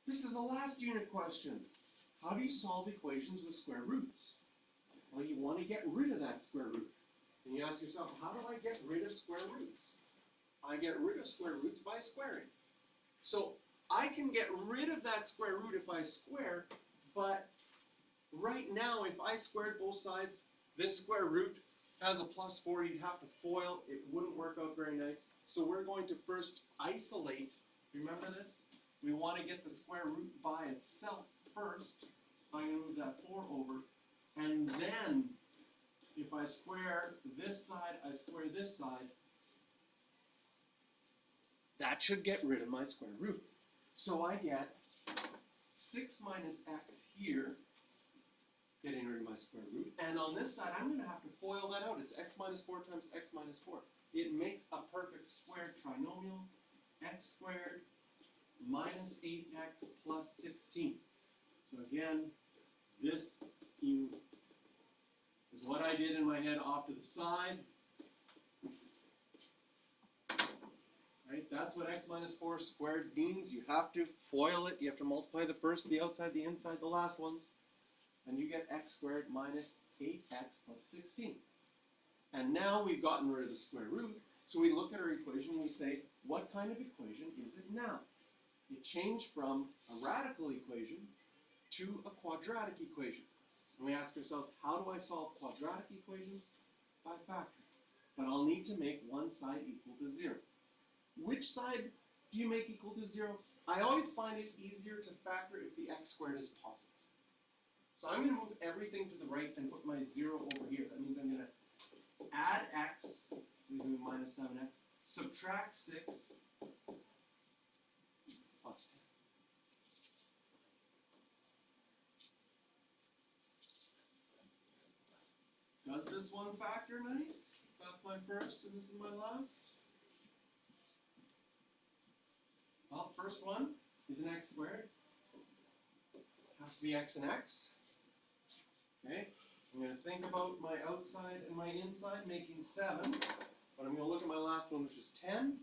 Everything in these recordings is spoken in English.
This is the last unit question. How do you solve equations with square roots? Well, you want to get rid of that square root. And you ask yourself, how do I get rid of square roots? I get rid of square roots by squaring. So I can get rid of that square root if I square, but right now, if I squared both sides, this square root has a +4. You'd have to FOIL. It wouldn't work out very nice. So we're going to first isolate. Remember this? We want to get the square root by itself first. So I'm going to move that 4 over. And then, if I square this side, I square this side, that should get rid of my square root. So I get 6 minus x here, getting rid of my square root. And on this side, I'm going to have to FOIL that out. It's x minus 4 times x minus 4. It makes a perfect squared trinomial, x squared minus 8x plus 16. So again, this is what I did in my head off to the side. Right? That's what x minus 4 squared means. You have to FOIL it. You have to multiply the first, the outside, the inside, the last ones. And you get x squared minus 8x plus 16. And now we've gotten rid of the square root. So we look at our equation and we say, what kind of equation is it now? It changed from a radical equation to a quadratic equation. And we ask ourselves, how do I solve quadratic equations? By factoring. But I'll need to make one side equal to 0. Which side do you make equal to 0? I always find it easier to factor if the x squared is positive. So I'm going to move everything to the right and put my 0 over here. That means I'm going to add x, leaving minus 7x, subtract 6, plus 10. Does this one factor nice? That's my first and this is my last. Well, first one is an x squared. Has to be x and x. Okay, I'm going to think about my outside and my inside, making 7. But I'm going to look at my last one, which is 10.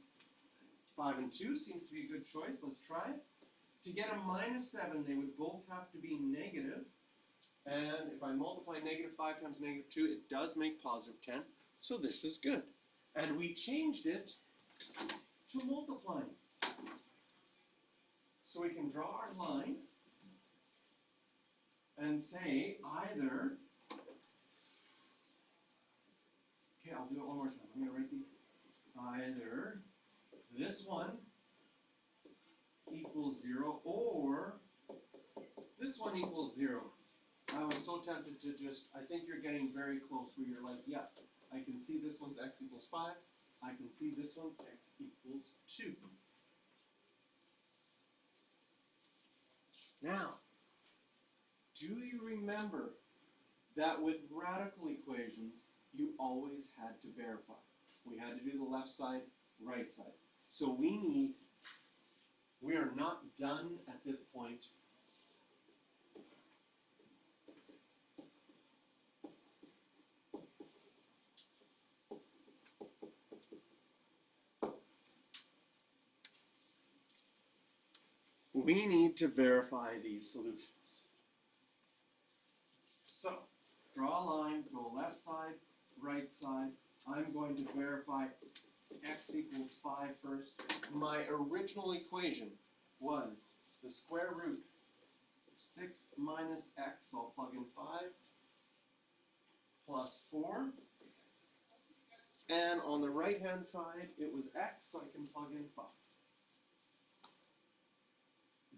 5 and 2 seems to be a good choice. Let's try it. To get a minus 7, they would both have to be negative. And if I multiply negative 5 times negative 2, it does make positive 10. So this is good. And we changed it to multiplying. So we can draw our line and say either, okay, I'll do it one more time. I'm going to write either this one equals 0 or this one equals 0. I was so tempted to just, I think you're getting very close where you're like, yeah, I can see this one's x equals 5. I can see this one's x equals 2. Now, do you remember that with radical equations, you always had to verify? We had to do the left side, right side. So we are not done at this point. We need to verify these solutions. So, draw a line, go left side, right side. I'm going to verify x equals 5 first. My original equation was the square root of 6 minus x, so I'll plug in 5, plus 4. And on the right-hand side, it was x, so I can plug in 5.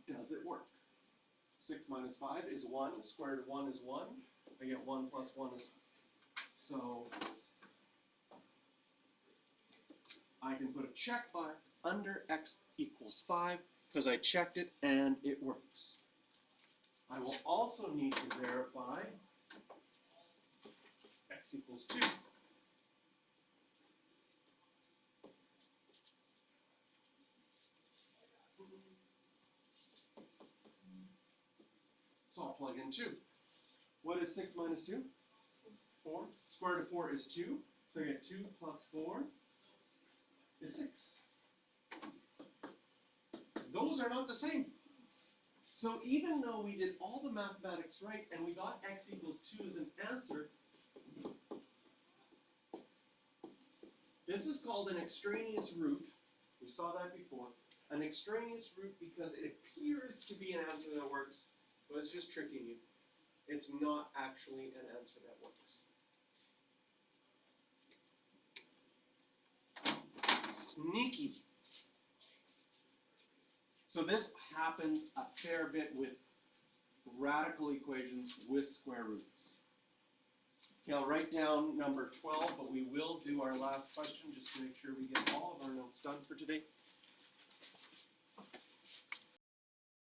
Does it work? 6 minus 5 is 1. Square root of 1 is 1. I get 1 plus 1 is... So I can put a check mark under x equals 5 because I checked it and it works. I will also need to verify x equals 2. So I'll plug in 2. What is 6 minus 2? 4. Square root of 4 is 2. So I get 2 plus 4 is 6. Those are not the same. So even though we did all the mathematics right and we got x equals 2 as an answer, this is called an extraneous root. We saw that before. An extraneous root because it appears to be an answer that works, but it's just tricking you. It's not actually an answer that works. Sneaky. So this happens a fair bit with radical equations with square roots. Okay, I'll write down number 12, but we will do our last question just to make sure we get all of our notes done for today.